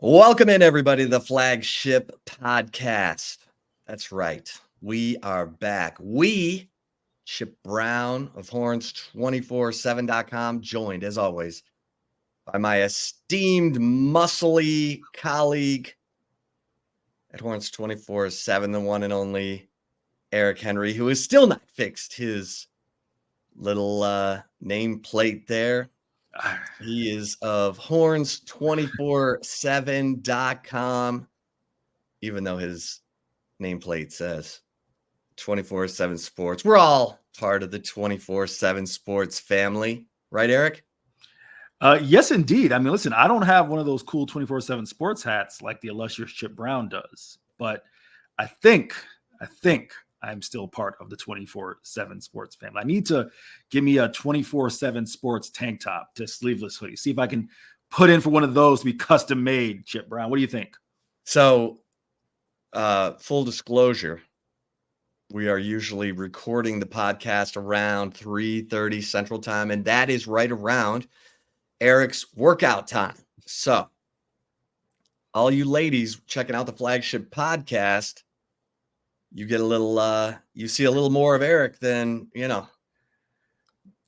Welcome in, everybody, to the Flagship Podcast. That's right. We are back. We, Chip Brown of Horns247.com, joined, as always, by my esteemed, muscly colleague at Horns247, the one and only Eric Henry, who has still not fixed his little nameplate there. He is of Horns247.com, even though his nameplate says 24/7 Sports. We're all part of the 24/7 Sports family, right, Eric? Yes, indeed. I mean, listen, I don't have one of those cool 24/7 Sports hats like the illustrious Chip Brown does, but I think I'm still part of the 24/7 Sports family. I need to give me a 24/7 Sports tank top to sleeveless hoodie. See if I can put in for one of those to be custom made, Chip Brown. What do you think? So, full disclosure, we are usually recording the podcast around 3:30 Central Time, and that is right around Eric's workout time. So, all you ladies checking out the Flagship Podcast, you get a little, you see a little more of Eric than,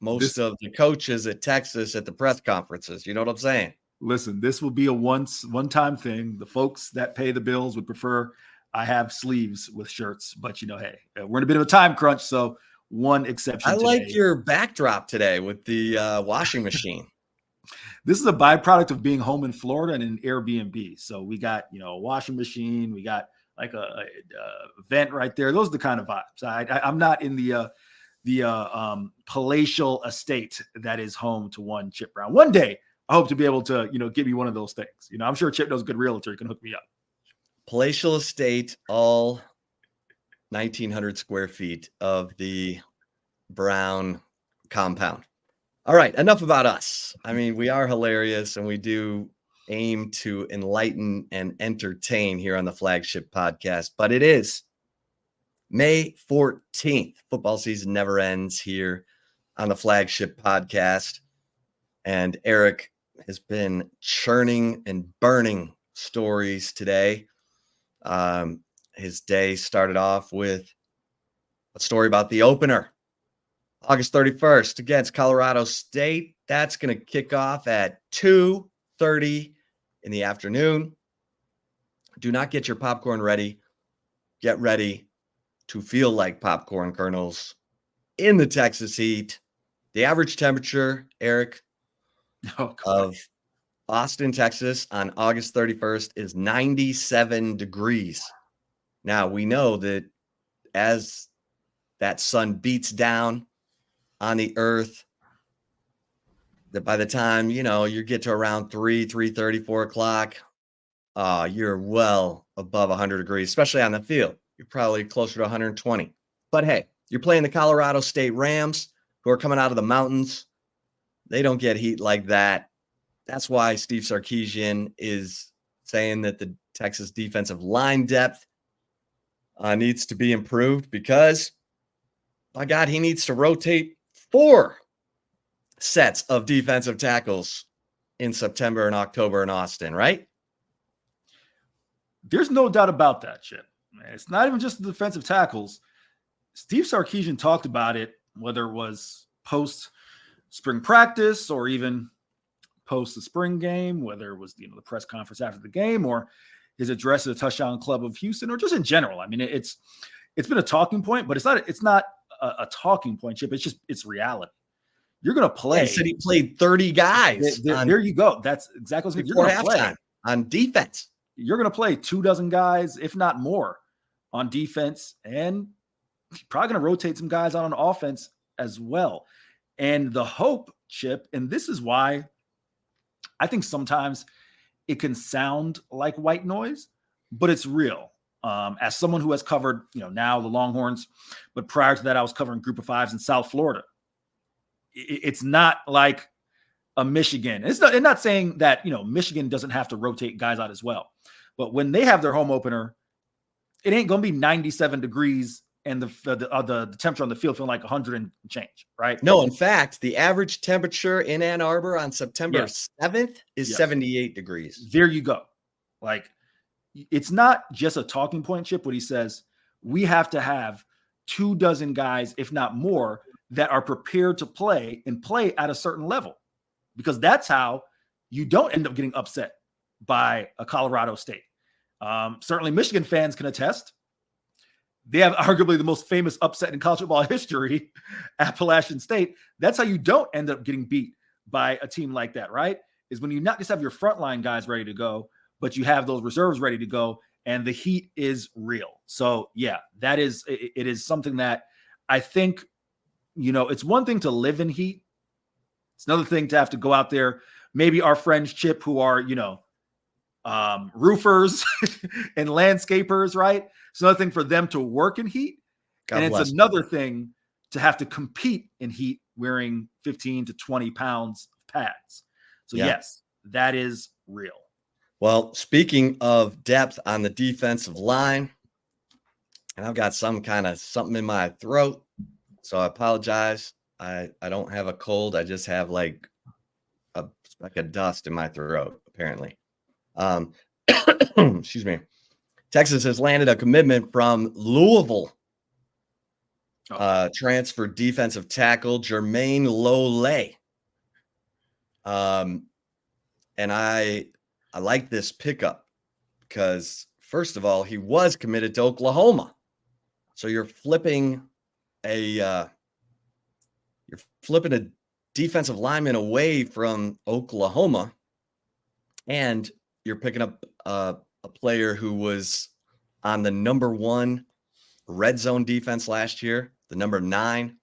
most of the coaches at Texas at the press conferences. You know what I'm saying? Listen, this will be a one-time thing. The folks that pay the bills would prefer I have sleeves with shirts, but hey, we're in a bit of a time crunch, so one exception. I like your backdrop today with the washing machine. This is a byproduct of being home in Florida and an Airbnb. So we got, a washing machine. We got like a vent right there. Those are the kind of vibes. I'm not in the palatial estate that is home to one Chip Brown. One day, I hope to be able to, give me one of those things. I'm sure Chip knows a good realtor. He can hook me up. Palatial estate, all 1,900 square feet of the Brown compound. All right, enough about us. I mean, we are hilarious, and we do aim to enlighten and entertain here on the Flagship Podcast. But it is May 14th. Football season never ends here on the Flagship Podcast. And Eric has been churning and burning stories today. His day started off with a story about the opener, August 31st against Colorado State. That's going to kick off at 2:30 in the afternoon. Do not get your popcorn ready. Get ready to feel like popcorn kernels in the Texas heat. The average temperature, Eric, of Austin, Texas on August 31st is 97 degrees. Now, we know that as that sun beats down on the earth, that by the time, you get to around 3:30, 4 o'clock, you're well above 100 degrees, especially on the field. You're probably closer to 120. But hey, you're playing the Colorado State Rams, who are coming out of the mountains. They don't get heat like that. That's why Steve Sarkisian is saying that the Texas defensive line depth needs to be improved because, by God, he needs to rotate 4 sets of defensive tackles in September and October in Austin, right? There's no doubt about that, Chip. It's not even just the defensive tackles. Steve Sarkisian talked about it, whether it was post-spring practice or even post the spring game, whether it was the press conference after the game or his address at the Touchdown Club of Houston, or just in general. I mean, it's been a talking point, but it's not a talking point, Chip. It's reality. You're going to play. Yeah, he said he played 30 guys. There you go. That's exactly what you're going to play on defense. You're going to play 24 guys, if not more, on defense, and you're probably going to rotate some guys on offense as well. And the hope, Chip, and this is why I think sometimes it can sound like white noise, but it's real. As someone who has covered, now the Longhorns, but prior to that, I was covering Group of Fives in South Florida. It's not like a Michigan. I'm not saying that, Michigan doesn't have to rotate guys out as well. But when they have their home opener, it ain't going to be 97 degrees and the temperature on the field feeling like 100 and change, right? No, in fact, the average temperature in Ann Arbor on September 7th is 78 degrees. There you go. Like, it's not just a talking point, Chip, when he says we have to have 24 guys, if not more, that are prepared to play and play at a certain level, because that's how you don't end up getting upset by a Colorado State. Certainly Michigan fans can attest. They have arguably the most famous upset in college football history, Appalachian State. That's how you don't end up getting beat by a team like that, right? Is when you not just have your frontline guys ready to go, but you have those reserves ready to go, and the heat is real. So, yeah, it is something that I think, it's one thing to live in heat. It's another thing to have to go out there. Maybe our friends, Chip, who are, roofers and landscapers, right? It's another thing for them to work in heat. God and it's another thing to have to compete in heat wearing 15 to 20 pounds of pads. So, yes, that is real. Well, speaking of depth on the defensive line, and I've got something in my throat, so I apologize. I don't have a cold. I just have like a dust in my throat, apparently. Excuse me. Texas has landed a commitment from Louisville. Transfer defensive tackle Jermayne Lole. And I like this pickup because, first of all, he was committed to Oklahoma. So you're flipping a defensive lineman away from Oklahoma, and you're picking up a player who was on the number 1 red zone defense last year, the number 9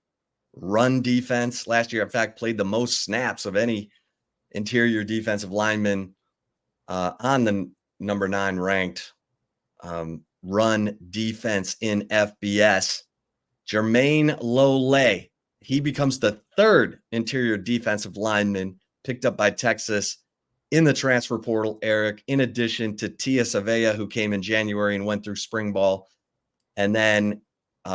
run defense last year. In fact, played the most snaps of any interior defensive lineman on the number 9 ranked run defense in FBS. Jermayne Lole, he becomes the 3rd interior defensive lineman picked up by Texas in the transfer portal, Eric, in addition to Tia Savea, who came in January and went through spring ball. And then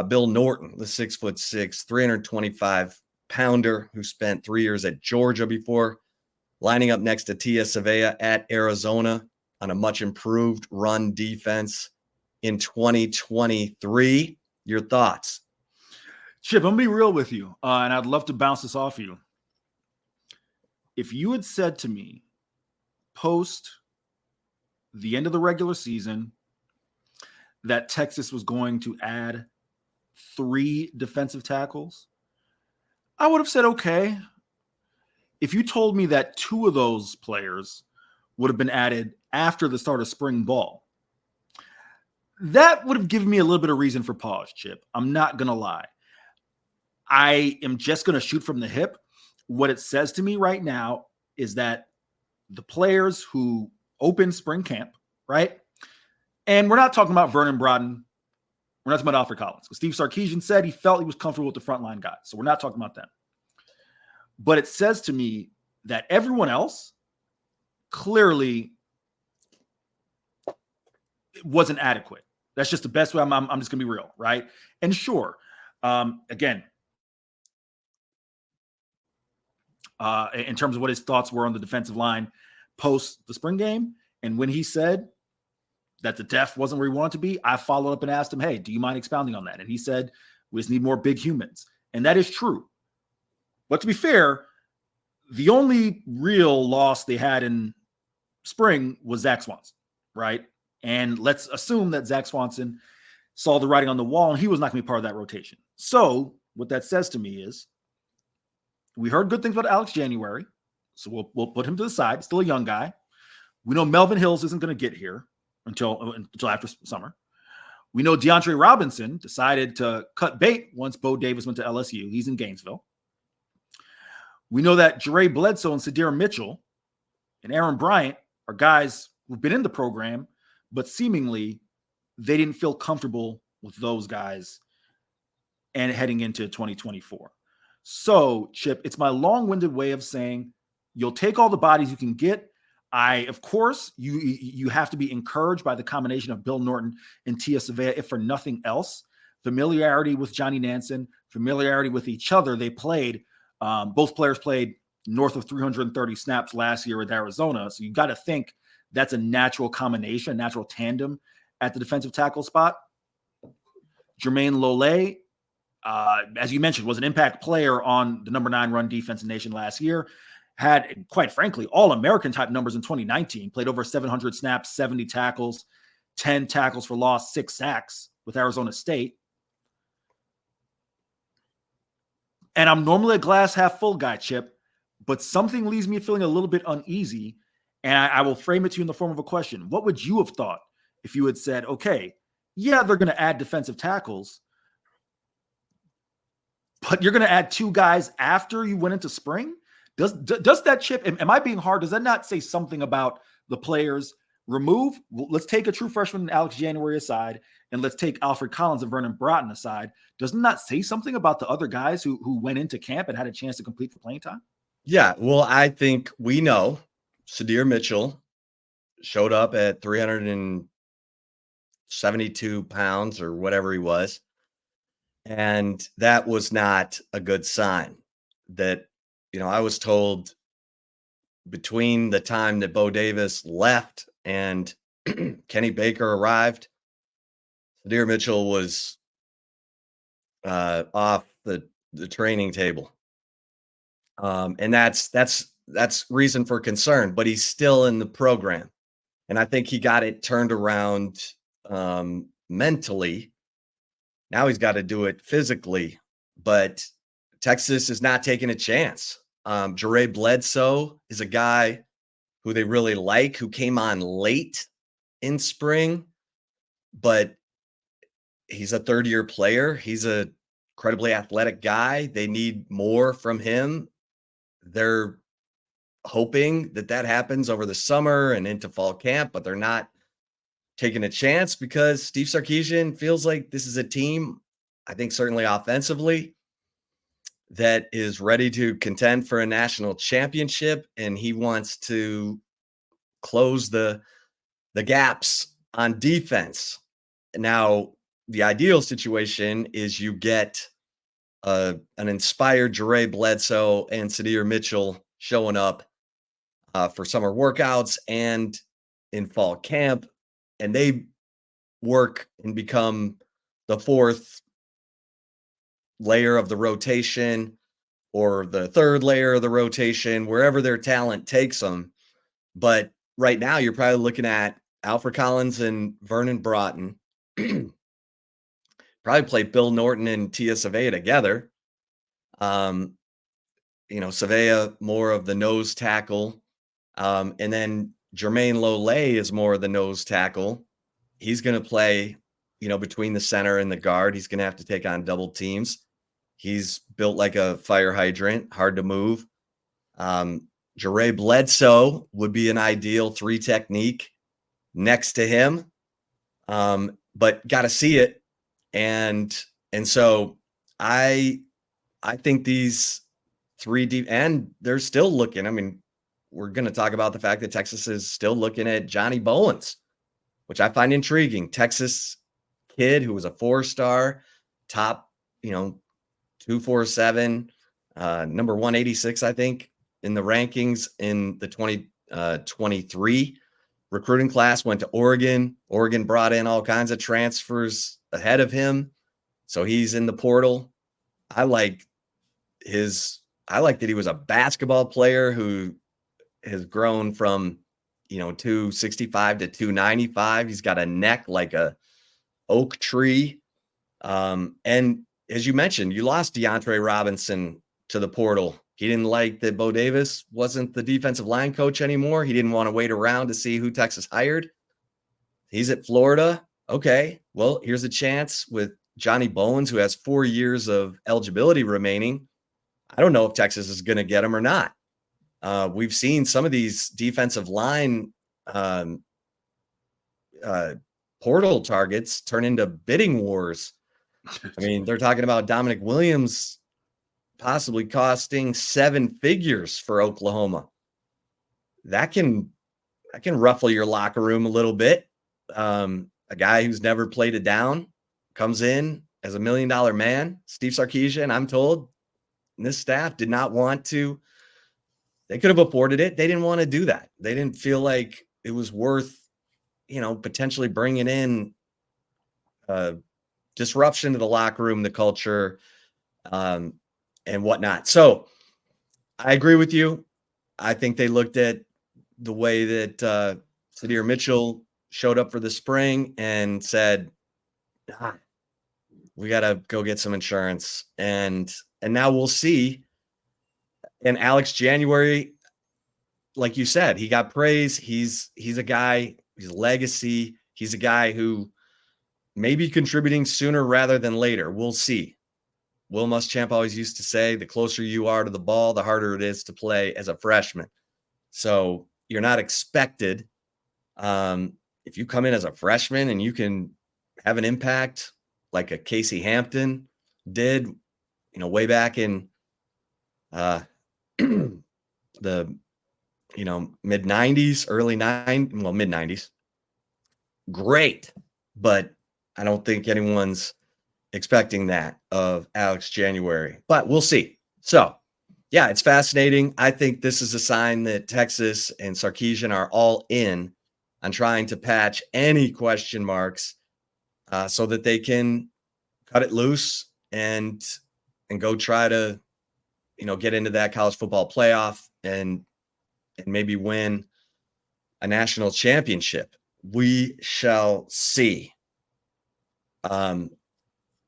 Bill Norton, the 6'6", 325-pounder who spent 3 years at Georgia before lining up next to Tia Savea at Arizona on a much improved run defense in 2023. Your thoughts? Chip, I'm going to be real with you, and I'd love to bounce this off you. If you had said to me post the end of the regular season that Texas was going to add 3 defensive tackles, I would have said, okay. If you told me that 2 of those players would have been added after the start of spring ball, that would have given me a little bit of reason for pause, Chip. I'm not going to lie. I am just going to shoot from the hip. What it says to me right now is that the players who open spring camp, right? And we're not talking about Vernon Broughton. We're not talking about Alfred Collins. Steve Sarkisian said he felt he was comfortable with the frontline guys. So we're not talking about them. But it says to me that everyone else clearly wasn't adequate. That's just the best way. I'm just going to be real, right? And sure, again, in terms of what his thoughts were on the defensive line post the spring game, and when he said that the depth wasn't where he wanted to be, I followed up and asked him, hey, do you mind expounding on that? And he said, we just need more big humans. And that is true. But to be fair, the only real loss they had in spring was Zach Swanson, right? And let's assume that Zach Swanson saw the writing on the wall and he was not going to be part of that rotation. So what that says to me is we heard good things about Alex January, so we'll put him to the side. Still a young guy. We know Melvin Hills isn't going to get here until after summer. We know DeAndre Robinson decided to cut bait once Bo Davis went to LSU. He's in Gainesville. We know that Jere Bledsoe and Sadir Mitchell and Aaron Bryant are guys who've been in the program, but seemingly they didn't feel comfortable with those guys and heading into 2024. So, Chip, it's my long-winded way of saying you'll take all the bodies you can get. Of course, you have to be encouraged by the combination of Bill Norton and Tia Savea, if for nothing else. Familiarity with Johnny Nansen, familiarity with each other. They played, both players played north of 330 snaps last year at Arizona. So you got to think that's a natural combination, a natural tandem at the defensive tackle spot. Jermayne Lole, as you mentioned, was an impact player on the number 9 run defense in the nation last year. Had, quite frankly, all-American type numbers in 2019. Played over 700 snaps, 70 tackles, 10 tackles for loss, 6 sacks with Arizona State. And I'm normally a glass half full guy, Chip, but something leaves me feeling a little bit uneasy. And I will frame it to you in the form of a question. What would you have thought if you had said, okay, yeah, they're going to add defensive tackles, but you're going to add 2 guys after you went into spring? Does that, Chip, am I being hard? Does that not say something about the players? Let's take a true freshman Alex January aside, and let's take Alfred Collins and Vernon Broughton aside. Doesn't that say something about the other guys who went into camp and had a chance to compete for playing time? Yeah, well, I think we know Sadir Mitchell showed up at 372 pounds or whatever he was. And that was not a good sign. That, I was told between the time that Bo Davis left and Kenny Baker arrived, Sadir Mitchell was off the training table. And that's reason for concern, but he's still in the program. And I think he got it turned around mentally. Now he's got to do it physically, but Texas is not taking a chance. Jermayne Bledsoe is a guy who they really like, who came on late in spring, but he's a third-year player. He's a incredibly athletic guy. They need more from him. They're hoping that happens over the summer and into fall camp, but they're not taking a chance because Steve Sarkeesian feels like this is a team, I think certainly offensively, that is ready to contend for a national championship, and he wants to close the gaps on defense. Now, the ideal situation is you get an inspired Jermayne Bledsoe and Sadir Mitchell showing up for summer workouts and in fall camp, and they work and become the 4th layer of the rotation or the 3rd layer of the rotation, wherever their talent takes them. But right now, you're probably looking at Alfred Collins and Vernon Broughton. Probably play Bill Norton and Tia Savea together. Savea more of the nose tackle. And then Jermayne Lole is more of the nose tackle. He's going to play, between the center and the guard. He's going to have to take on double teams. He's built like a fire hydrant, hard to move. Jermayne Bledsoe would be an ideal 3 technique next to him, but got to see it. And so I think these 3 deep, and they're still looking. I mean, we're going to talk about the fact that Texas is still looking at Johnny Bowens, which I find intriguing. Texas kid who was a 4-star, top, 247, number 186, I think, in the rankings in the 2023 recruiting class, went to Oregon. Oregon brought in all kinds of transfers ahead of him. So he's in the portal. I like that he was a basketball player who has grown from, 265 to 295. He's got a neck like a oak tree. And as you mentioned, you lost DeAndre Robinson to the portal. He didn't like that Bo Davis wasn't the defensive line coach anymore. He didn't want to wait around to see who Texas hired. He's at Florida. Okay, well, here's a chance with Johnny Bowens, who has 4 years of eligibility remaining. I don't know if Texas is going to get him or not. We've seen some of these defensive line portal targets turn into bidding wars. I mean, they're talking about Dominic Williams possibly costing 7 figures for Oklahoma. That can ruffle your locker room a little bit. A guy who's never played it down comes in as $1 million man. Steve Sarkeesian, I'm told, and this staff did not want to. They could have afforded it. They didn't want to do that. They didn't feel like it was worth, potentially bringing in disruption to the locker room, the culture, and whatnot. So I agree with you. I think they looked at the way that Sadir Mitchell showed up for the spring and said, we got to go get some insurance. And now we'll see. And Alex January, like you said, he got praise. He's a guy, he's legacy. He's a guy who may be contributing sooner rather than later. We'll see. Will Muschamp always used to say, the closer you are to the ball, the harder it is to play as a freshman. So you're not expected. If you come in as a freshman and you can have an impact like a Casey Hampton did, way back in the mid 90s, mid 90s, great. But I don't think anyone's expecting that of Alex January, but we'll see. So yeah, it's fascinating. I think this is a sign that Texas and Sarkeesian are all in on trying to patch any question marks so that they can cut it loose and go try to, get into that college football playoff and maybe win a national championship. We shall see.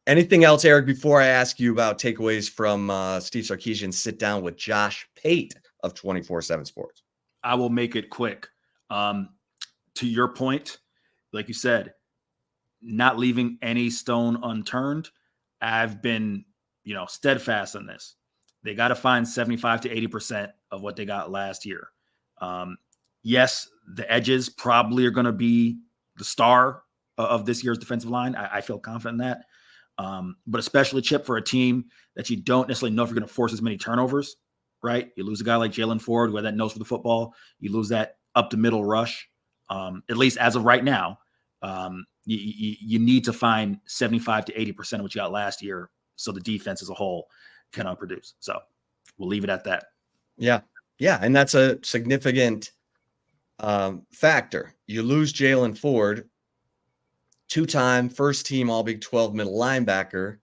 Anything else, Eric, before I ask you about takeaways from Steve Sarkisian's sit down with Josh Pate of 24/7 Sports? I will make it quick. To your point, like you said, not leaving any stone unturned. I've been, steadfast on this. They got to find 75 to 80% of what they got last year. Yes, the edges probably are going to be the star of this year's defensive line. I feel confident in that. But especially, Chip, for a team that you don't necessarily know if you're going to force as many turnovers, right? You lose a guy like Jalen Ford who had that nose for the football. You lose that up the middle rush. At least as of right now, you need to find 75 to 80% of what you got last year so the defense as a whole can outproduce. So we'll leave it at that. Yeah. Yeah. And that's a significant factor. You lose Jalen Ford, two-time first-team All-Big 12 middle linebacker,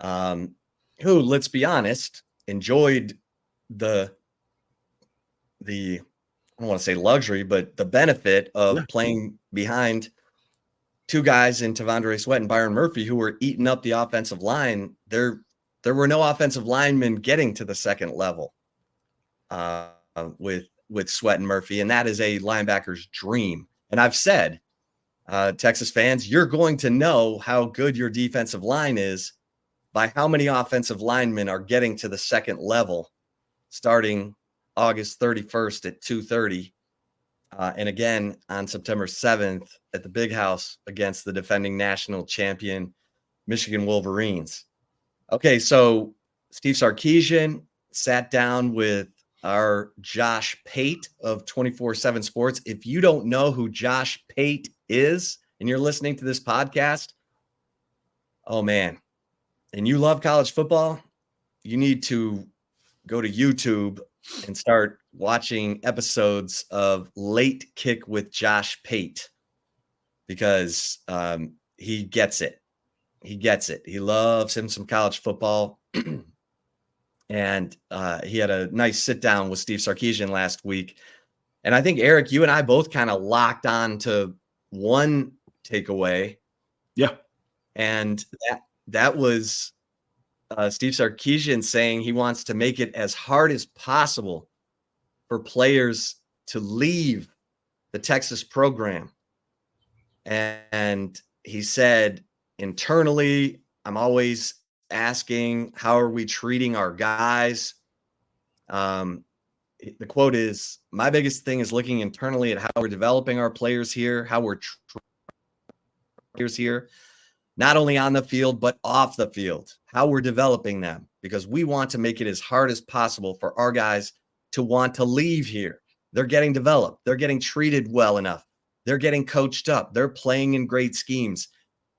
who, let's be honest, enjoyed the I don't want to say luxury, but the benefit of playing behind two guys in Tavondre Sweat and Byron Murphy who were eating up the offensive line. There were no offensive linemen getting to the second level with Sweat and Murphy, and that is a linebacker's dream. And I've said, Texas fans, you're going to know how good your defensive line is by how many offensive linemen are getting to the second level starting August 31st at 2:30. And again on September 7th at the Big House against the defending national champion Michigan Wolverines. Okay, so Steve Sarkisian sat down with our Josh Pate of 24/7 Sports. If you don't know who Josh Pate is and you're listening to this podcast, oh man, and you love college football, you need to go to YouTube and start watching episodes of Late Kick with Josh Pate because he gets it. He gets it. He loves him some college football. And he had a nice sit down with Steve Sarkisian last week. And I think, Eric, you and I both kind of locked on to one takeaway. Yeah. And that was Steve Sarkisian saying he wants to make it as hard as possible for players to leave the Texas program. And he said, internally, I'm always asking, how are we treating our guys? The quote is, my biggest thing is looking internally at how we're developing our players here, how we're players here, not only on the field, but off the field, how we're developing them, because we want to make it as hard as possible for our guys to want to leave here. They're getting developed. They're getting treated well enough. They're getting coached up. They're playing in great schemes.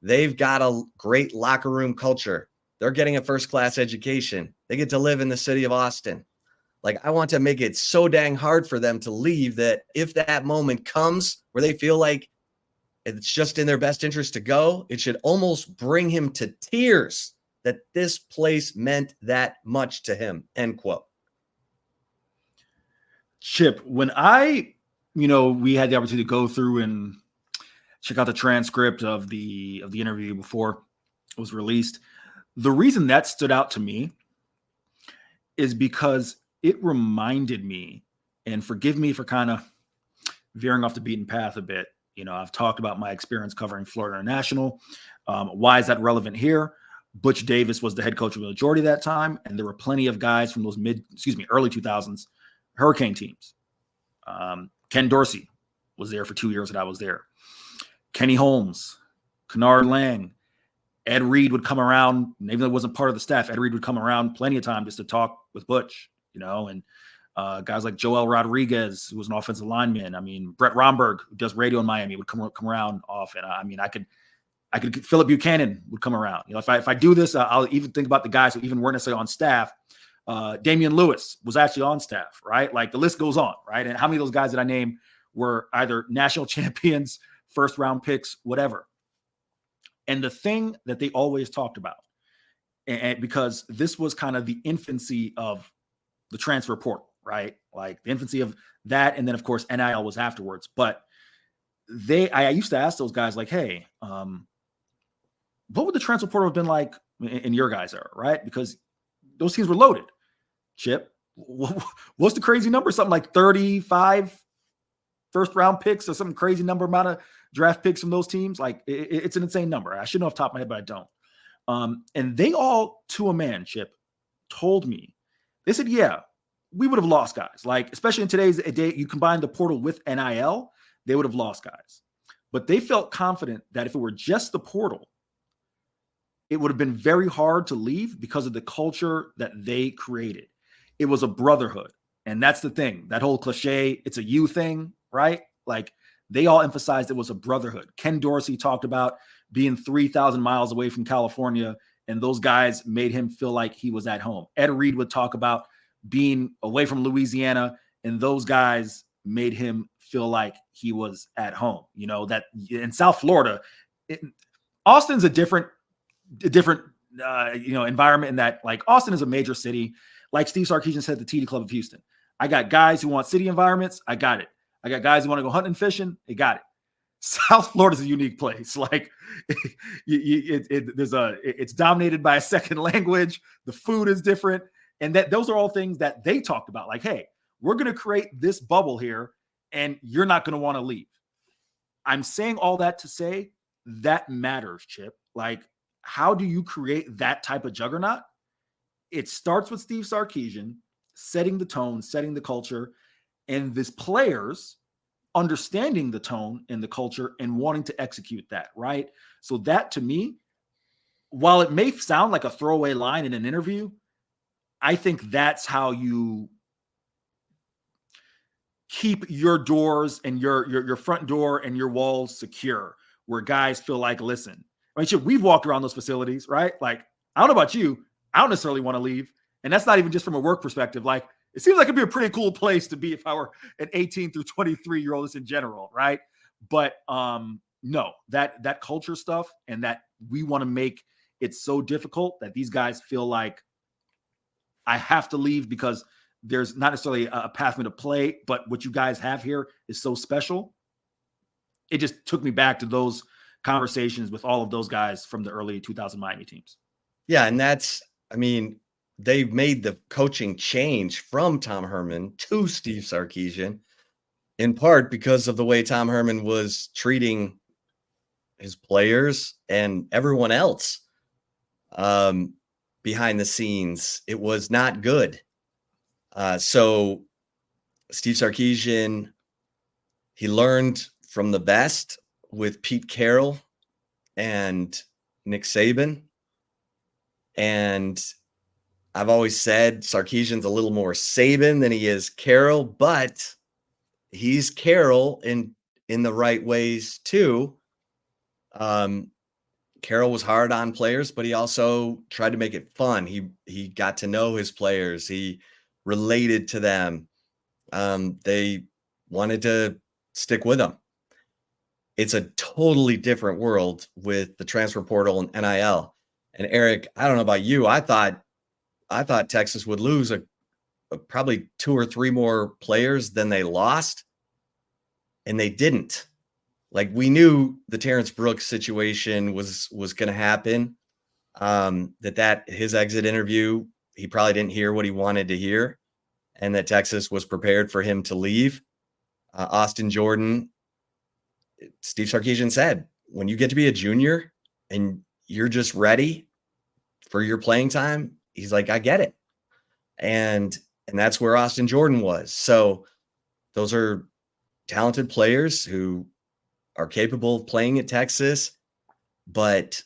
They've got a great locker room culture. They're getting a first-class education. They get to live in the city of Austin. Like, I want to make it so dang hard for them to leave that if that moment comes where they feel like it's just in their best interest to go, it should almost bring him to tears that this place meant that much to him, end quote. Chip, when we had the opportunity to go through and check out the transcript of the interview before it was released, the reason that stood out to me is because it reminded me, and forgive me for kind of veering off the beaten path a bit. I've talked about my experience covering Florida International. Why is that relevant here? Butch Davis was the head coach of the majority of that time, and there were plenty of guys from those early 2000s Hurricane teams. Ken Dorsey was there for 2 years that I was there. Kenny Holmes, Kennard Lang, Ed Reed would come around, and even though it wasn't part of the staff, Ed Reed would come around plenty of time just to talk with Butch, and guys like Joel Rodriguez, who was an offensive lineman. I mean, Brett Romberg, who does radio in Miami, would come around often. I mean, I could Philip Buchanan would come around. If I do this, I'll even think about the guys who even weren't necessarily on staff. Damian Lewis was actually on staff, right? Like, the list goes on, right? And how many of those guys that I name were either national champions, first round picks, whatever. And the thing that they always talked about, and because this was kind of the infancy of the transfer portal, right? Like the infancy of that. And then of course, NIL was afterwards. But I used to ask those guys like, hey, what would the transfer portal have been like in your guys' era, right? Because those teams were loaded. Chip, what's the crazy number? Something like 35 first round picks or some crazy amount of draft picks from those teams. Like, it's an insane number. I should know off the top of my head, but I don't. And they all, to a man, Chip, told me, they said, yeah, we would have lost guys. Like, especially in today's day, you combine the portal with NIL, they would have lost guys. But they felt confident that if it were just the portal, it would have been very hard to leave because of the culture that they created. It was a brotherhood. And that's the thing, that whole cliche, it's a you thing, right? Like, they all emphasized it was a brotherhood. Ken Dorsey talked about being 3,000 miles away from California, and those guys made him feel like he was at home. Ed Reed would talk about being away from Louisiana, and those guys made him feel like he was at home. That in South Florida, Austin's a different environment in that, like, Austin is a major city. Like Steve Sarkeesian said at the TD Club of Houston, I got guys who want city environments. I got it. I got guys who want to go hunting and fishing. They got it. South Florida is a unique place. Like, it's dominated by a second language. The food is different. And those are all things that they talked about. Like, hey, we're going to create this bubble here, and you're not going to want to leave. I'm saying all that to say that matters, Chip. Like, how do you create that type of juggernaut? It starts with Steve Sarkeesian setting the tone, setting the culture, and these players understanding the tone and the culture and wanting to execute that, right? So that, to me, while it may sound like a throwaway line in an interview, I think that's how you keep your doors and your front door and your walls secure, where guys feel like, listen, I mean, shit, we've walked around those facilities, right? Like, I don't know about you, I don't necessarily want to leave. And that's not even just from a work perspective. Like, it seems like it'd be a pretty cool place to be if I were an 18 through 23-year-old in general, right? But no, that culture stuff, and that we want to make it so difficult that these guys feel like I have to leave because there's not necessarily a pathway to play, but what you guys have here is so special. It just took me back to those conversations with all of those guys from the early 2000 Miami teams. Yeah, and they've made the coaching change from Tom Herman to Steve Sarkeesian, in part because of the way Tom Herman was treating his players and everyone else behind the scenes. It was not good. So Steve Sarkeesian, he learned from the best with Pete Carroll and Nick Saban. And I've always said Sarkeesian's a little more Saban than he is Carroll, but he's Carroll in the right ways too. Carroll was hard on players, but he also tried to make it fun. He got to know his players. He related to them. They wanted to stick with them. It's a totally different world with the transfer portal and NIL. And Eric, I don't know about you. I thought Texas would lose probably 2 or 3 more players than they lost, and they didn't. Like, we knew the Terrence Brooks situation was going to happen. That his exit interview, he probably didn't hear what he wanted to hear, and that Texas was prepared for him to leave. Austin Jordan, Steve Sarkeesian said, when you get to be a junior and you're just ready for your playing time, he's like, I get it. And that's where Austin Jordan was. So those are talented players who are capable of playing at Texas, but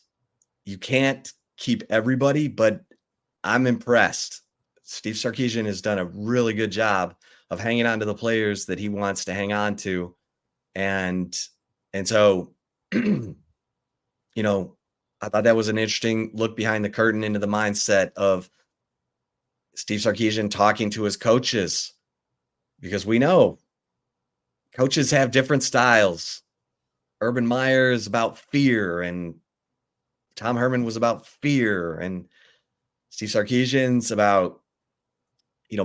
you can't keep everybody. But I'm impressed. Steve Sarkeesian has done a really good job of hanging on to the players that he wants to hang on to. And so, I thought that was an interesting look behind the curtain into the mindset of Steve Sarkeesian talking to his coaches, because we know coaches have different styles. Urban Meyer is about fear, and Tom Herman was about fear, and Steve Sarkeesian's about,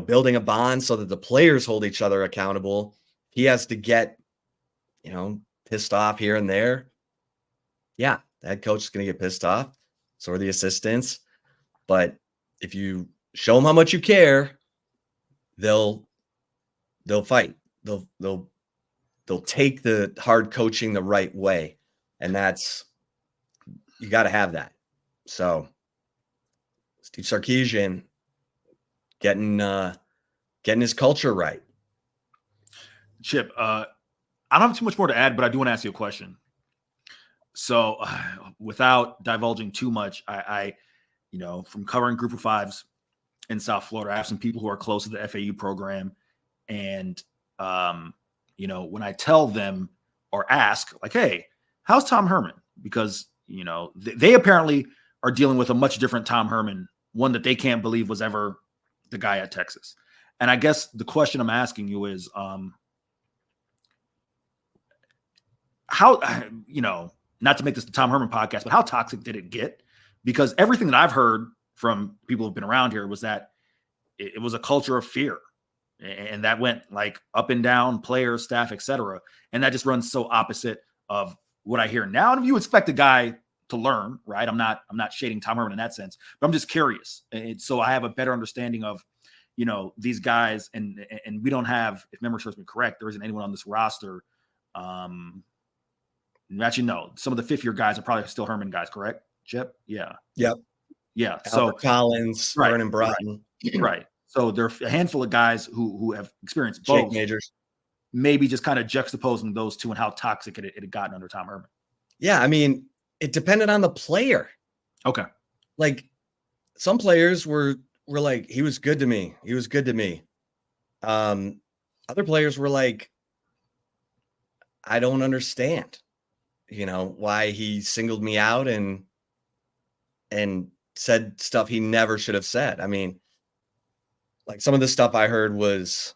building a bond so that the players hold each other accountable. He has to get, pissed off here and there. Yeah, the head coach is going to get pissed off. So are the assistants. But if you show them how much you care, they'll fight. They'll take the hard coaching the right way. And you got to have that. So Steve Sarkeesian getting his culture right. Chip, I don't have too much more to add, but I do want to ask you a question. So without divulging too much, I from covering Group of Fives in South Florida, I have some people who are close to the FAU program. And, when I tell them or ask, like, hey, how's Tom Herman? Because, they apparently are dealing with a much different Tom Herman, one that they can't believe was ever the guy at Texas. And I guess the question I'm asking you is, how, not to make this the Tom Herman podcast, but how toxic did it get? Because everything that I've heard from people who've been around here was that it was a culture of fear, and that went like up and down, players, staff, etc. And that just runs so opposite of what I hear now. And if you expect a guy to learn, right? I'm not shading Tom Herman in that sense, but I'm just curious. And so I have a better understanding of, these guys, and we don't have, if memory serves me correct, there isn't anyone on this roster. Actually, no, some of the fifth-year guys are probably still Herman guys, correct, Chip? Yeah. Yep. Yeah. Albert Collins, right, Vernon Broughton. Right. So there are a handful of guys who have experienced both. Jake Majors. Maybe just kind of juxtaposing those two and how toxic it had gotten under Tom Herman. Yeah, I mean, it depended on the player. Okay. Like, some players were like, he was good to me. He was good to me. Other players were like, I don't understand, why he singled me out and said stuff he never should have said. I mean, like, some of the stuff I heard was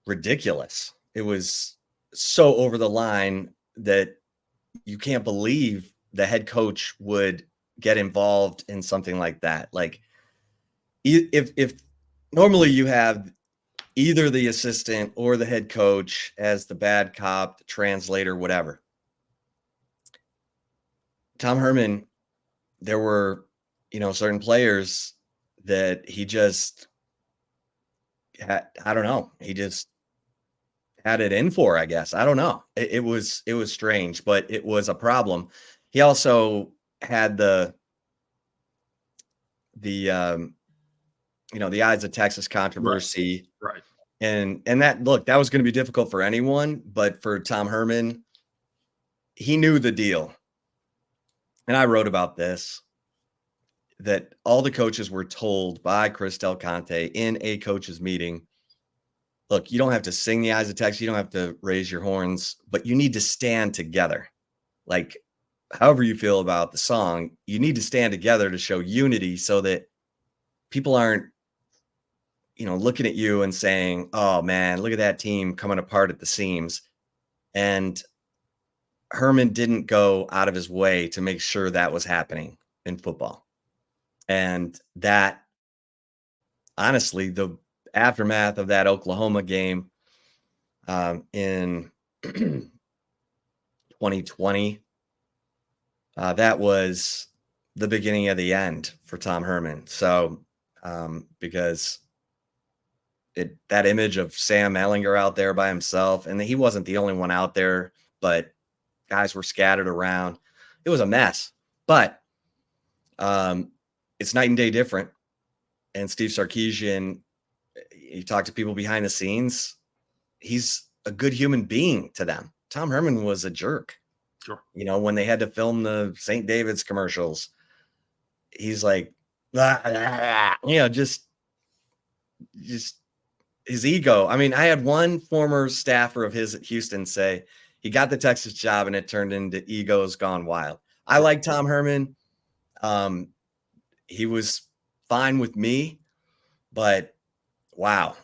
ridiculous. It was so over the line that you can't believe the head coach would get involved in something like that. Like, if normally you have either the assistant or the head coach as the bad cop, the translator, whatever. Tom Herman, there were, certain players that he just had, I don't know. He just had it in for, I guess. I don't know. It was strange, but it was a problem. He also had the Eyes of Texas controversy. Right. And that was going to be difficult for anyone, but for Tom Herman, he knew the deal. And I wrote about this, that all the coaches were told by Chris Del Conte in a coaches meeting, look, you don't have to sing the Eyes of Texas, you don't have to raise your horns, but you need to stand together. Like, however you feel about the song, you need to stand together to show unity so that people aren't looking at you and saying, oh man, look at that team coming apart at the seams. And Herman didn't go out of his way to make sure that was happening in football. And that, honestly, the aftermath of that Oklahoma game in 2020, that was the beginning of the end for Tom Herman. So, because that image of Sam Ehlinger out there by himself, and he wasn't the only one out there, but guys were scattered around. It was a mess, but it's night and day different. And Steve Sarkeesian, you talk to people behind the scenes, he's a good human being to them. Tom Herman was a jerk. Sure. When they had to film the St. David's commercials, he's like, just his ego. I mean, I had one former staffer of his at Houston say he got the Texas job and it turned into egos gone wild. I like Tom Herman. He was fine with me, but wow.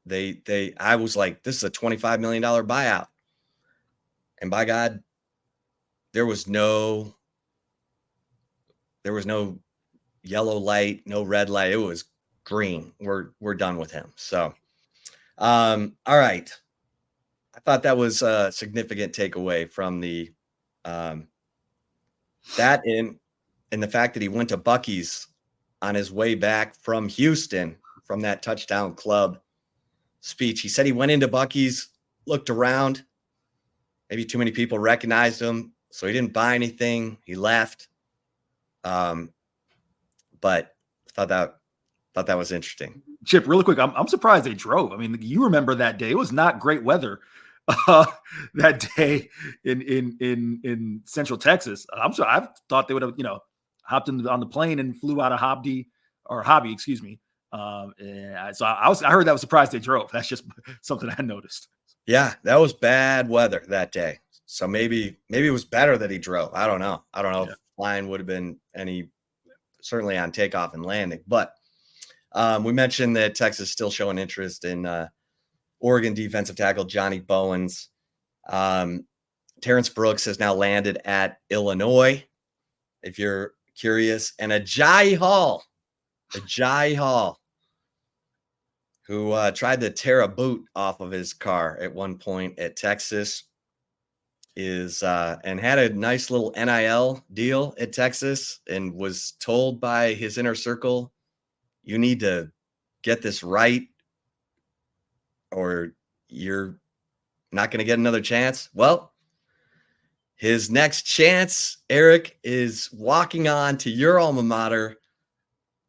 I was like, this is a $25 million buyout. And by God, there was no yellow light, no red light. It was green. We're done with him. So, all right. I thought that was a significant takeaway from the that in the fact that he went to Buc-ee's on his way back from Houston from that touchdown club speech. He said he went into Buc-ee's, looked around, maybe too many people recognized him, so he didn't buy anything. He left. But thought that was interesting. Chip, really quick, I'm surprised they drove. I mean, you remember that day. It was not great weather that day in Central Texas. I'm sorry, I thought they would have, hopped on the plane and flew out of Hobby, excuse me. So I heard that was surprised they drove. That's just something I noticed. Yeah, that was bad weather that day. So maybe it was better that he drove. I don't know. If flying would have been certainly on takeoff and landing. But we mentioned that Texas is still showing interest in Oregon defensive tackle Johnny Bowens. Terrence Brooks has now landed at Illinois, if you're curious. And Ajayi Hall, who tried to tear a boot off of his car at one point at Texas, is and had a nice little NIL deal at Texas and was told by his inner circle, you need to get this right or you're not going to get another chance. Well, his next chance, Eric, is walking on to your alma mater,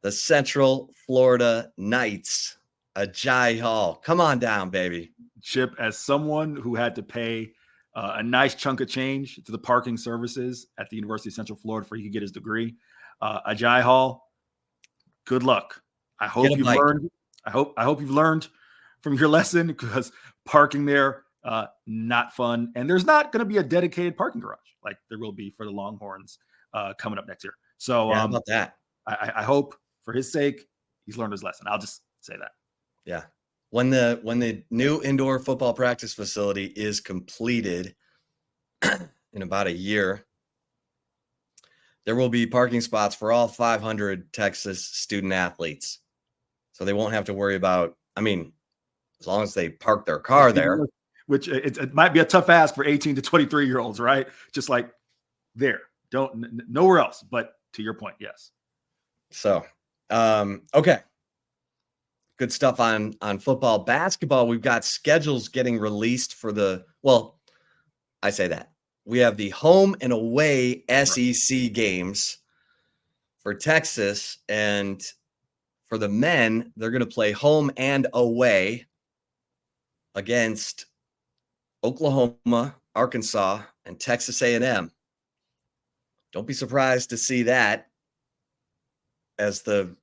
the Central Florida Knights. Ajayi Hall. Come on down, baby. Chip, as someone who had to pay a nice chunk of change to the parking services at the University of Central Florida for he could get his degree, Ajayi Hall, good luck. I hope you've learned. I hope you've learned from your lesson, because parking there, not fun. And there's not going to be a dedicated parking garage like there will be for the Longhorns coming up next year. So how about that? I hope for his sake he's learned his lesson. I'll just say that. Yeah. When the new indoor football practice facility is completed in about a year, there will be parking spots for all 500 Texas student athletes. So they won't have to worry about, as long as they park their car there. Which it might be a tough ask for 18 to 23-year-olds, right? Just like there. Nowhere else. But to your point, yes. So, okay. Good stuff on football. Basketball, we've got schedules getting released for I say that. We have the home and away SEC games for Texas, and for the men, they're going to play home and away against Oklahoma, Arkansas, and Texas A&M. Don't be surprised to see that as the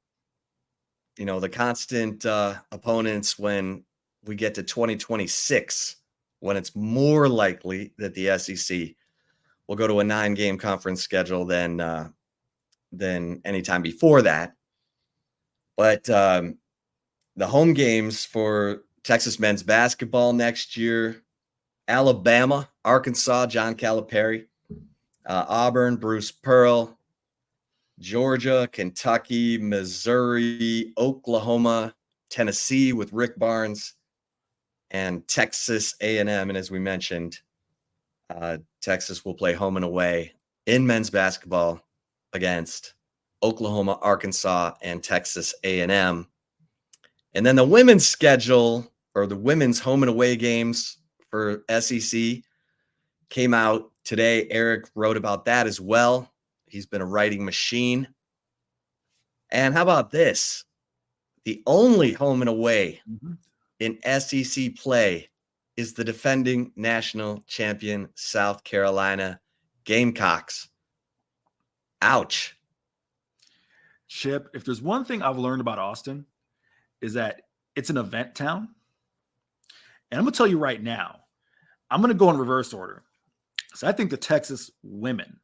constant opponents when we get to 2026, when it's more likely that the SEC will go to a 9-game conference schedule than any time before that. But the home games for Texas men's basketball next year: Alabama, Arkansas, John Calipari, Auburn, Bruce Pearl, Georgia, Kentucky, Missouri, Oklahoma, Tennessee with Rick Barnes, and Texas A&M. And as we mentioned, Texas will play home and away in men's basketball against Oklahoma, Arkansas, and Texas A&M. And then the women's schedule, or the women's home and away games for SEC, came out today. Eric wrote about that as well. He's been a writing machine. And how about this? The only home and away in SEC play is the defending national champion South Carolina Gamecocks. Ouch. Chip, if there's one thing I've learned about Austin, is that it's an event town. And I'm going to tell you right now, I'm going to go in reverse order. So I think the Texas women,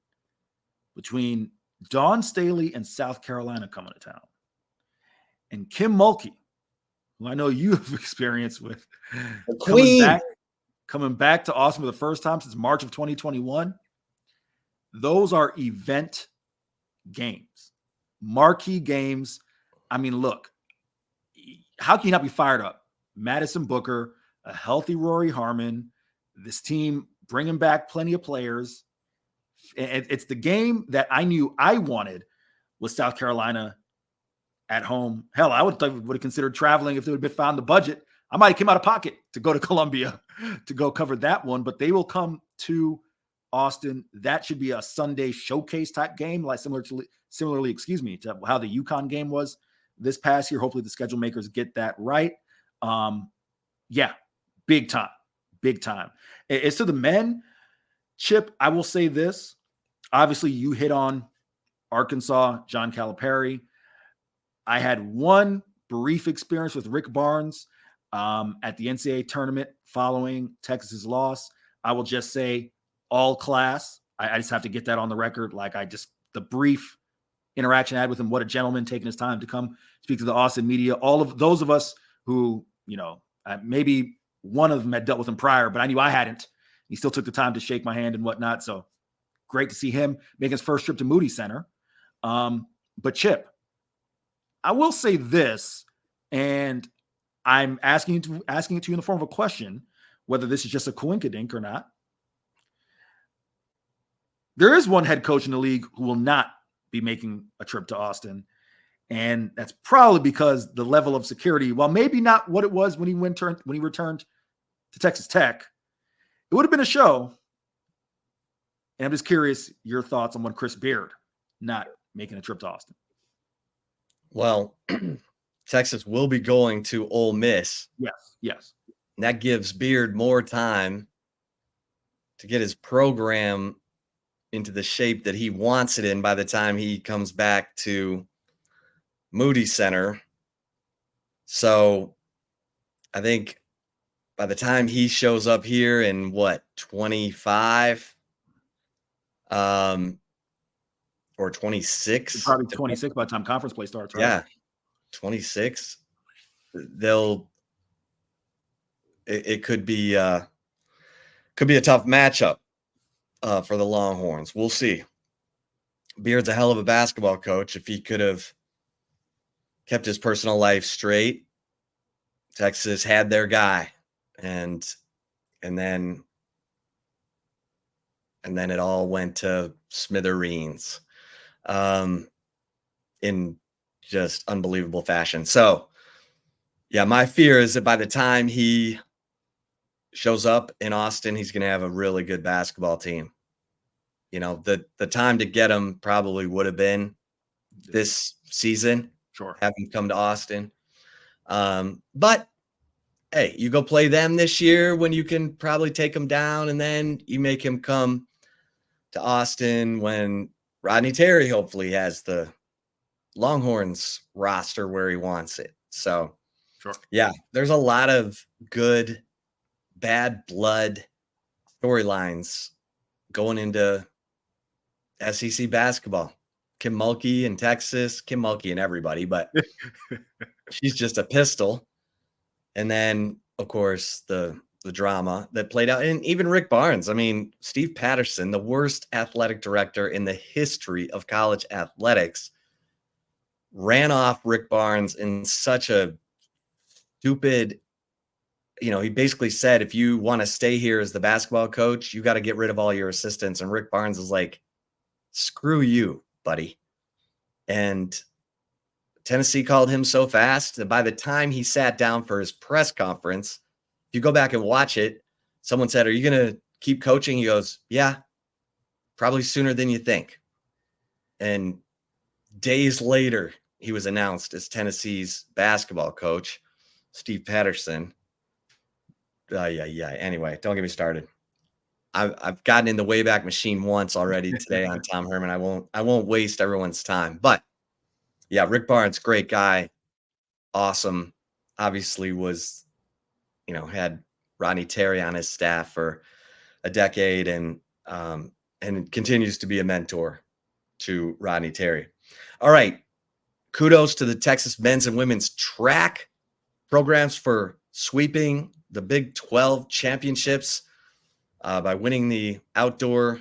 between Dawn Staley and South Carolina coming to town, and Kim Mulkey, who I know you have experience with, coming back to Austin for the first time since March of 2021, those are event games, marquee games. I mean, look, how can you not be fired up? Madison Booker, a healthy Rory Harmon, this team bringing back plenty of players. It's the game that I knew I wanted with South Carolina at home. Hell, I would have considered traveling if they would have found the budget. I might have came out of pocket to go to Columbia to go cover that one, but they will come to Austin. That should be a Sunday showcase type game, like similarly, to how the UConn game was this past year. Hopefully the schedule makers get that right. Yeah, big time. As to the men, Chip, I will say this. Obviously, you hit on Arkansas, John Calipari. I had one brief experience with Rick Barnes at the NCAA tournament following Texas's loss. I will just say all class. I just have to get that on the record. The brief interaction I had with him, what a gentleman, taking his time to come speak to the Austin media. All of those of us who, maybe one of them had dealt with him prior, but I knew I hadn't. He still took the time to shake my hand and whatnot. So great to see him make his first trip to Moody Center. But Chip, I will say this, and I'm asking it to you in the form of a question, whether this is just a coinkydink or not. There is one head coach in the league who will not be making a trip to Austin. And that's probably because the level of security, while maybe not what it was when he returned to Texas Tech, it would have been a show. And I'm just curious your thoughts on Chris Beard not making a trip to Austin. Well, Texas will be going to Ole Miss. Yes. And that gives Beard more time to get his program into the shape that he wants it in by the time he comes back to Moody Center. So I think by the time he shows up here in 25 or 26, probably 26 by the time conference play starts, right? Yeah, 26. It could be a tough matchup for the Longhorns. We'll see. Beard's a hell of a basketball coach. If he could have kept his personal life straight, Texas had their guy, and then it all went to smithereens in just unbelievable fashion. So yeah, my fear is that by the time he shows up in Austin, he's going to have a really good basketball team. The time to get him probably would have been this season. Sure. Have him come to Austin. But hey, you go play them this year when you can probably take him down, and then you make him come to Austin when Rodney Terry hopefully has the Longhorns roster where he wants it. So sure. Yeah, there's a lot of good, bad blood storylines going into SEC basketball. Kim Mulkey in Texas, Kim Mulkey and everybody, but she's just a pistol. And then, of course, the drama that played out. And even Rick Barnes. I mean, Steve Patterson, the worst athletic director in the history of college athletics, ran off Rick Barnes in such a stupid, he basically said, if you want to stay here as the basketball coach, you got to get rid of all your assistants. And Rick Barnes is like, screw you, buddy. And Tennessee called him so fast that by the time he sat down for his press conference, if you go back and watch it, someone said, are you going to keep coaching? He goes, yeah, probably sooner than you think. And days later, he was announced as Tennessee's basketball coach, Steve Patterson. Anyway, don't get me started. I've gotten in the Wayback Machine once already today on Tom Herman. I won't waste everyone's time. But yeah, Rick Barnes, great guy, awesome. Obviously was, had Rodney Terry on his staff for a decade and continues to be a mentor to Rodney Terry. All right. Kudos to the Texas men's and women's track programs for sweeping the Big 12 championships by winning the outdoor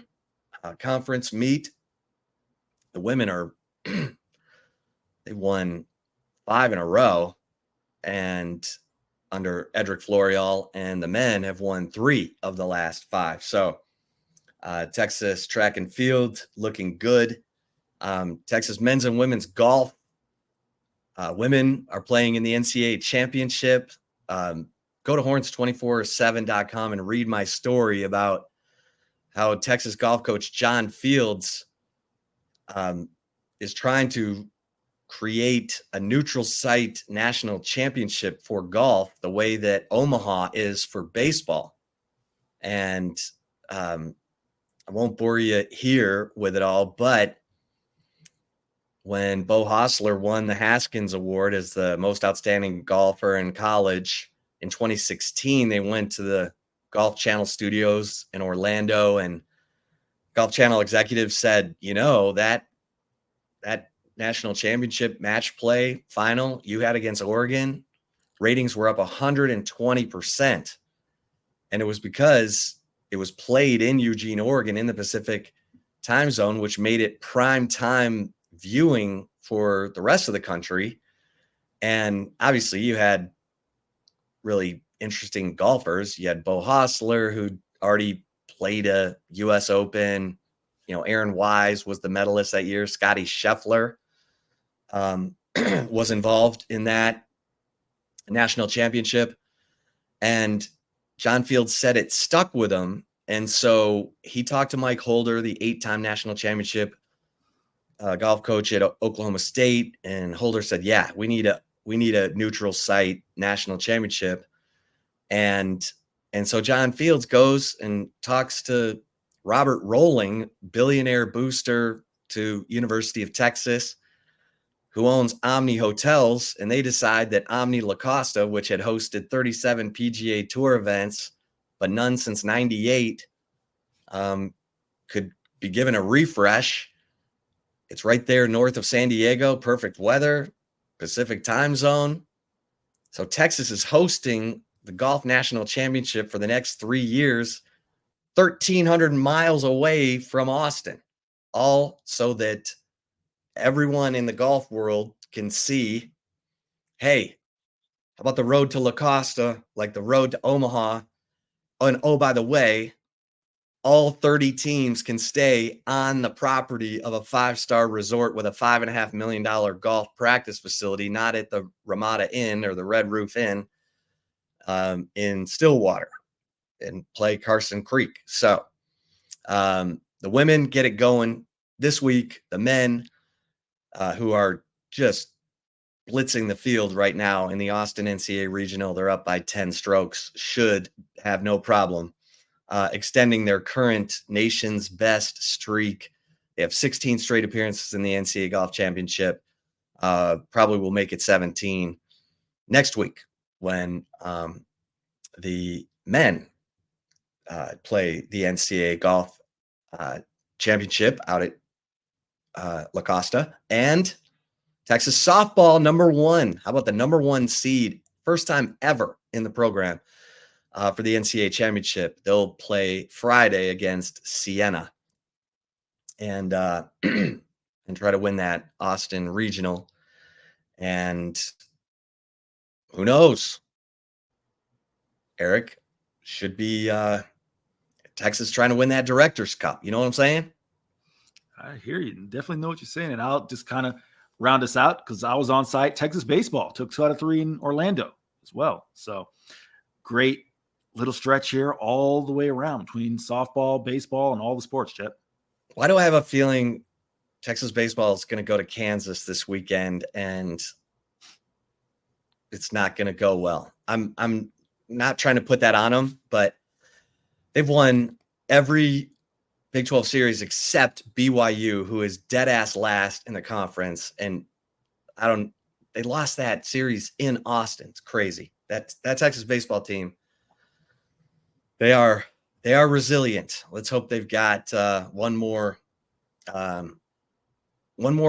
conference meet. The women they won 5 in a row and under Edric Florial, and the men have won 3 of the last 5. So Texas track and field looking good. Texas men's and women's golf. Women are playing in the NCAA championship. Go to horns247.com and read my story about how Texas golf coach John Fields is trying to create a neutral site national championship for golf the way that Omaha is for baseball. And I won't bore you here with it all, but when Bo Hostler won the Haskins Award as the most outstanding golfer in college in 2016, they went to the Golf Channel studios in Orlando, and Golf Channel executives said, that national championship match play final you had against Oregon, ratings were up 120%. And it was because it was played in Eugene, Oregon, in the Pacific time zone, which made it prime time viewing for the rest of the country. And obviously you had really interesting golfers. You had Bo Hostler, who already played a US Open. Aaron Wise was the medalist that year. Scotty Scheffler was involved in that national championship. And John Fields said it stuck with him. And so he talked to Mike Holder, the 8-time national championship golf coach at Oklahoma State. And Holder said, yeah, we need a neutral site national championship. And so John Fields goes and talks to Robert Rowling, billionaire booster to University of Texas, who owns Omni Hotels, and they decide that Omni La Costa, which had hosted 37 PGA Tour events, but none since 98, could be given a refresh. It's right there north of San Diego, perfect weather, Pacific time zone. So Texas is hosting the Golf National Championship for the next 3 years, 1,300 miles away from Austin, all so that everyone in the golf world can see, hey, how about the road to La Costa, like the road to Omaha? And oh, by the way, all 30 teams can stay on the property of a 5-star resort with a $5.5 million golf practice facility, not at the Ramada Inn or the Red Roof Inn in Stillwater, and play Carson Creek. So the women get it going this week. The men, who are just blitzing the field right now in the Austin NCAA Regional, they're up by 10 strokes, should have no problem extending their current nation's best streak. They have 16 straight appearances in the NCAA Golf Championship. Probably will make it 17 next week when the men play the NCAA Golf Championship out at LaCosta, and Texas softball, number 1. How about the number 1 seed? First time ever in the program for the NCAA championship. They'll play Friday against Siena and and try to win that Austin regional. And who knows? Eric, should be Texas trying to win that Director's Cup. You know what I'm saying? I hear you. Definitely know what you're saying. And I'll just kind of round us out because I was on site. Texas baseball took 2 out of 3 in Orlando as well. So great little stretch here all the way around between softball, baseball, and all the sports, Chip. Why do I have a feeling Texas baseball is going to go to Kansas this weekend and it's not going to go well? I'm not trying to put that on them, but they've won every Big 12 series except BYU, who is dead ass last in the conference. And they lost that series in Austin. It's crazy. That Texas baseball team, they are resilient. Let's hope they've got one more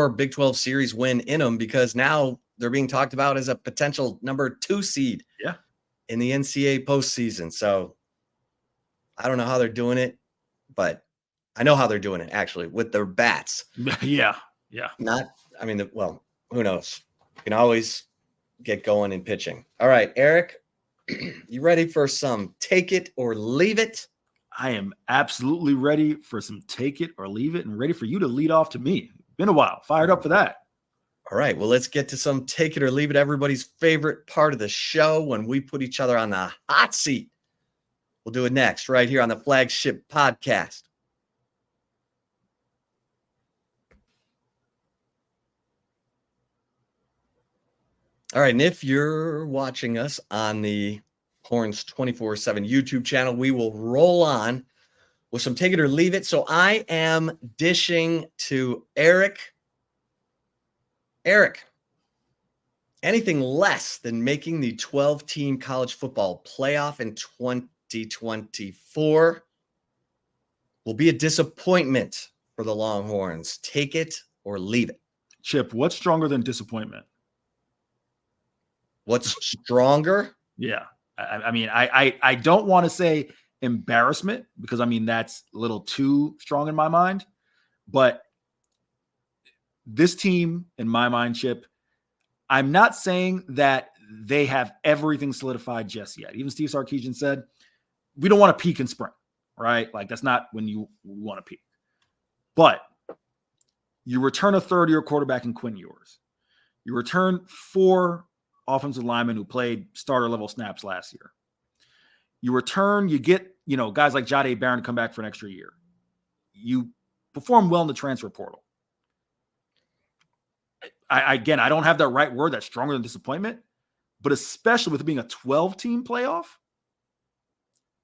Big 12 series win in them, because now they're being talked about as a potential number 2 seed in the NCAA postseason. So I don't know how they're doing it, but I know how they're doing it actually with their bats. Yeah. Who knows? You can always get going in pitching. All right, Eric, you ready for some take it or leave it? I am absolutely ready for some take it or leave it, and ready for you to lead off to me. Been a while. Fired up for that. All right, well, let's get to some take it or leave it, everybody's favorite part of the show, when we put each other on the hot seat. We'll do it next right here on the Flagship Podcast. All right, and if you're watching us on the Horns 24/7 YouTube channel, we will roll on with some take it or leave it. So I am dishing to Eric. Eric, anything less than making the 12-team college football playoff in 2024 will be a disappointment for the Longhorns. Take it or leave it. Chip, what's stronger than disappointment? What's stronger? Yeah. I don't want to say embarrassment, because that's a little too strong in my mind, but this team, in my mind, Chip, I'm not saying that they have everything solidified just yet. Even Steve Sarkisian said, we don't want to peak and sprint, right? Like, that's not when you want to peak. But you return a third-year quarterback in Quinn Ewers. You return 4 offensive linemen who played starter-level snaps last year. You get, guys like Jahdae Barron to come back for an extra year. You perform well in the transfer portal. I don't have that right word that's stronger than disappointment, but especially with it being a 12-team playoff.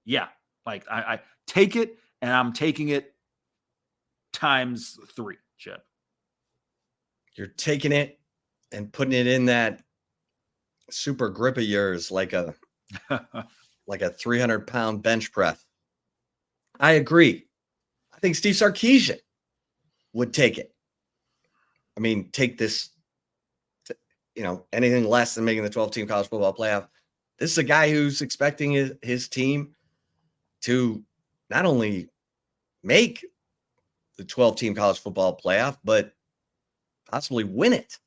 Yeah, like I take it, and I'm taking it times 3, Chip. You're taking it and putting it in that super grip of yours, like a 300-pound bench press. I agree. I think Steve Sarkisian would take it. Take this, anything less than making the 12-team college football playoff. This is a guy who's expecting his team to not only make the 12-team college football playoff, but possibly win it.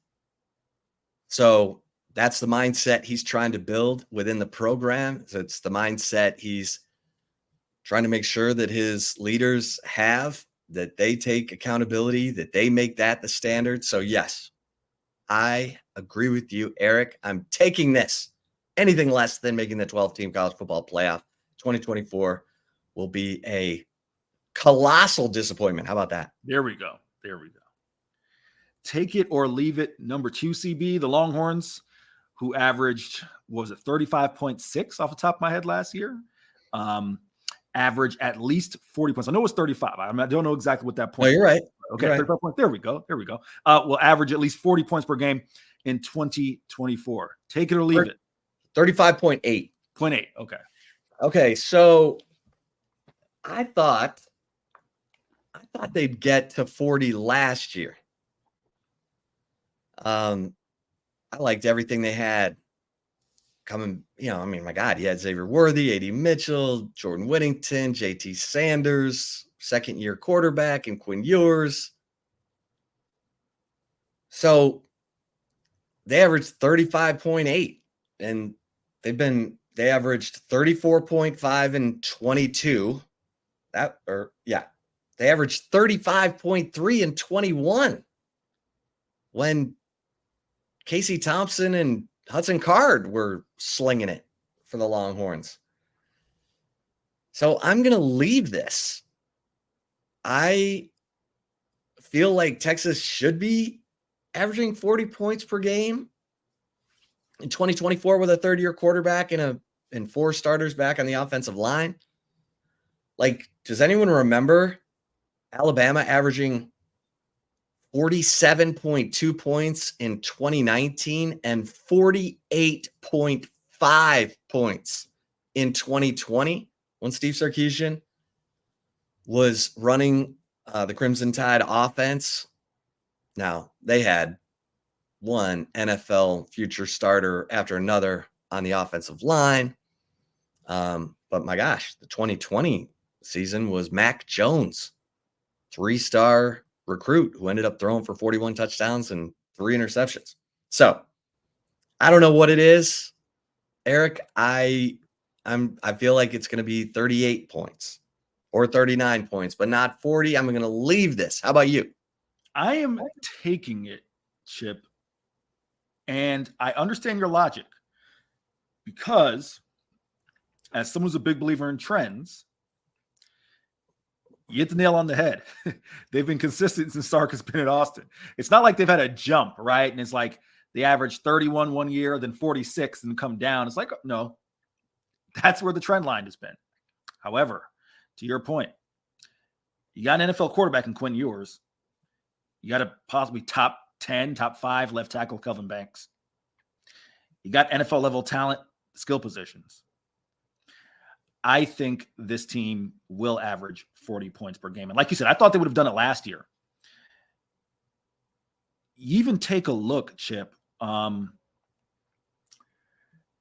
So that's the mindset he's trying to build within the program. So it's the mindset he's trying to make sure that his leaders have, that they take accountability, that they make that the standard. So yes, I agree with you, Eric. I'm taking this. Anything less than making the 12-team college football playoff 2024 will be a colossal disappointment. How about that? There we go. Take it or leave it. Number 2 CB, the Longhorns, who averaged, 35.6 off the top of my head last year. Average at least 40 points. I know it was 35. I don't know exactly what that point No, you're was. right. Okay, you're 35 points. There we go. Will average at least 40 points per game in 2024. Take it or leave it. 35.8. 0.8. Okay, so I thought they'd get to 40 last year. I liked everything they had coming. My God, you had Xavier Worthy, A.D. Mitchell, Jordan Whittington, J.T. Sanders, second-year quarterback, and Quinn Ewers. So they averaged 35.8, and they averaged 34.5 and 22. They averaged 35.3 and 21 when Casey Thompson and Hudson Card were slinging it for the Longhorns. So I'm going to leave this. I feel like Texas should be averaging 40 points per game in 2024 with a third-year quarterback and 4 starters back on the offensive line. Like, does anyone remember Alabama averaging 47.2 points in 2019 and 48.5 points in 2020 when Steve Sarkisian was running the Crimson Tide offense? Now, they had one NFL future starter after another on the offensive line. But my gosh, the 2020 season was Mac Jones, 3-star recruit who ended up throwing for 41 touchdowns and 3 interceptions. So I don't know what it is, Eric. I feel like it's going to be 38 points or 39 points, but not 40. I'm going to leave this. How about you? I am taking it, Chip. And I understand your logic because as someone who's a big believer in trends, you hit the nail on the head. They've been consistent since Sark has been at Austin. It's not like they've had a jump, right? And it's like they averaged 31 one year, then 46 and come down. It's like, no, that's where the trend line has been. However, to your point, you got an NFL quarterback in Quinn Ewers. You got a possibly top 10, top 5 left tackle Kelvin Banks. You got NFL level talent, skill positions. I think this team will average 40 points per game. And like you said, I thought they would have done it last year. You even take a look, Chip.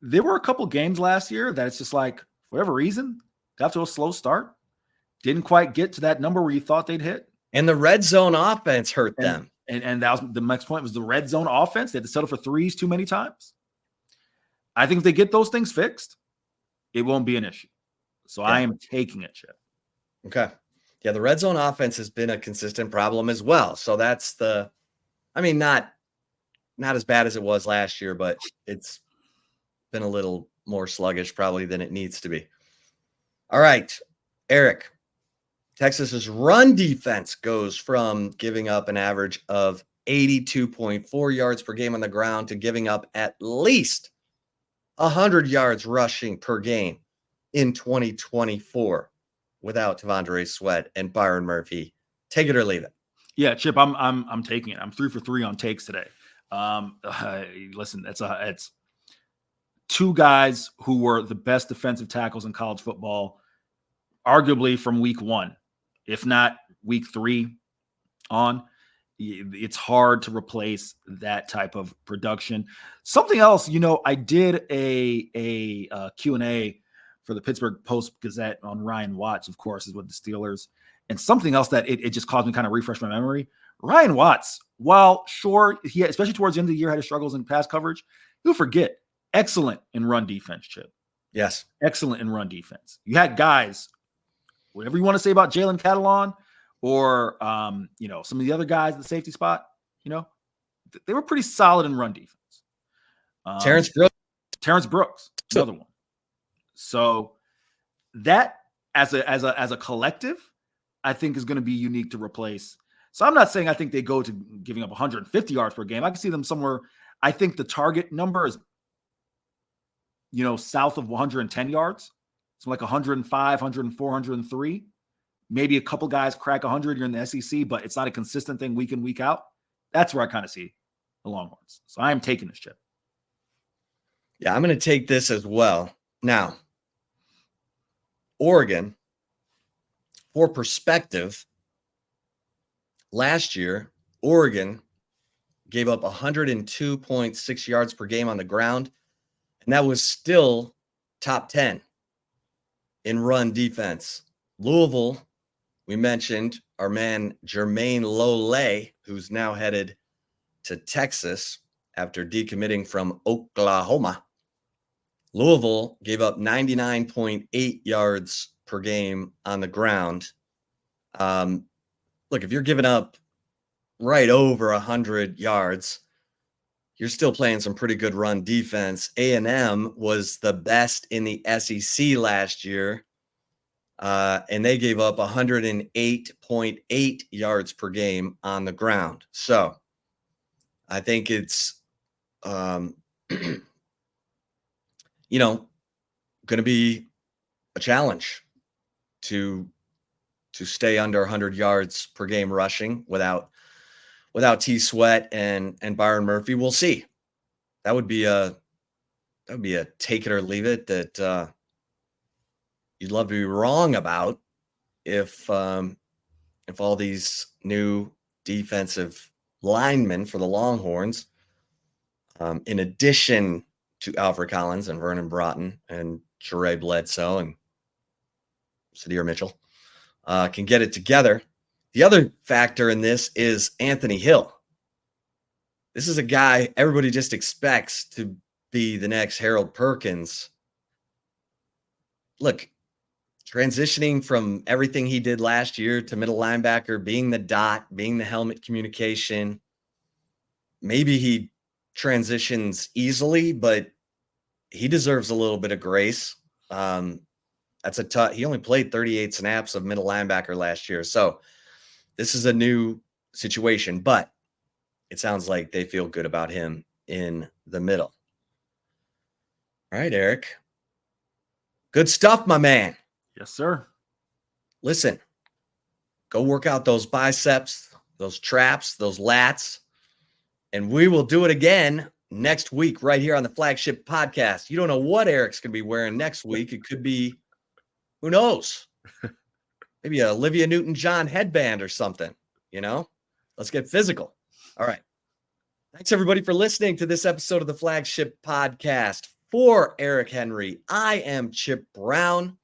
There were a couple games last year that it's just like, for whatever reason, got to a slow start. Didn't quite get to that number where you thought they'd hit. And the red zone offense hurt them. And that was the next point was the red zone offense. They had to settle for threes too many times. I think if they get those things fixed, it won't be an issue. So yeah. I am taking it, Chip. Okay. Yeah, the red zone offense has been a consistent problem as well. So that's not as bad as it was last year, but it's been a little more sluggish probably than it needs to be. All right, Eric. Texas's run defense goes from giving up an average of 82.4 yards per game on the ground to giving up at least 100 yards rushing per game in 2024 without T'Vondre Sweat and Byron Murphy. Take it or leave it. Yeah, Chip, I'm taking it. I'm 3 for 3 on takes today. Listen, it's 2 guys who were the best defensive tackles in college football, arguably from week 1, if not week 3 on. It's hard to replace that type of production. Something else, I did a Q&A for the Pittsburgh Post-Gazette on Ryan Watts, of course, is with the Steelers. And something else that it just caused me to kind of refresh my memory. Ryan Watts, while sure, he especially towards the end of the year had his struggles in pass coverage, you'll forget, excellent in run defense, Chip. Yes. Excellent in run defense. You had guys, whatever you want to say about Jalen Catalon or, some of the other guys at the safety spot, they were pretty solid in run defense. Terrence Brooks, another one. So that as a collective, I think is going to be unique to replace. So I'm not saying I think they go to giving up 150 yards per game. I can see them somewhere. I think the target number is, south of 110 yards. So like 105, 104, 103. Maybe a couple guys crack 100. You're in the SEC, but it's not a consistent thing week in, week out. That's where I kind of see the Longhorns. So I am taking this, Chip. Yeah, I'm going to take this as well. Now, Oregon, for perspective, last year, Oregon gave up 102.6 yards per game on the ground, and that was still top 10 in run defense. Louisville, we mentioned our man Jermayne Lole, who's now headed to Texas after decommitting from Oklahoma. Louisville gave up 99.8 yards per game on the ground. Look, if you're giving up right over 100 yards, you're still playing some pretty good run defense. A&M was the best in the SEC last year, and they gave up 108.8 yards per game on the ground. So I think it's, going to be a challenge to stay under 100 yards per game rushing without T Sweat and Byron Murphy. We'll see. That would be a take it or leave it that you'd love to be wrong about if all these new defensive linemen for the Longhorns, in addition to Alfred Collins and Vernon Broughton and Sheree Bledsoe and Sadir Mitchell, can get it together. The other factor in this is Anthony Hill. This is a guy everybody just expects to be the next Harold Perkins. Look, transitioning from everything he did last year to middle linebacker, being the dot, being the helmet communication, maybe he transitions easily, but he deserves a little bit of grace. He only played 38 snaps of middle linebacker last year. So this is a new situation, but it sounds like they feel good about him in the middle. All right, Eric. Good stuff, my man. Yes, sir. Listen, go work out those biceps, those traps, those lats, and we will do it again next week right here on the Flagship Podcast. You don't know what Eric's going to be wearing next week. It could be, who knows? Maybe a Olivia Newton-John headband or something, Let's get physical. All right. Thanks, everybody, for listening to this episode of the Flagship Podcast. For Eric Henry, I am Chip Brown.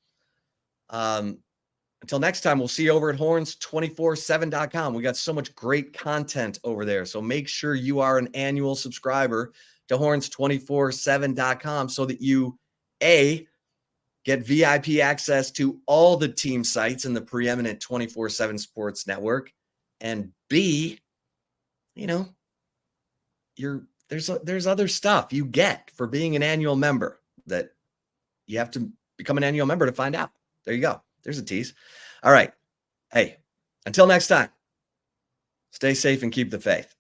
Until next time, we'll see you over at horns247.com. We got so much great content over there. So make sure you are an annual subscriber to horns247.com so that you, A, get VIP access to all the team sites in the preeminent 24/7 sports network, and B, there's other stuff you get for being an annual member that you have to become an annual member to find out. There you go. There's a tease. All right. Hey, until next time, stay safe and keep the faith.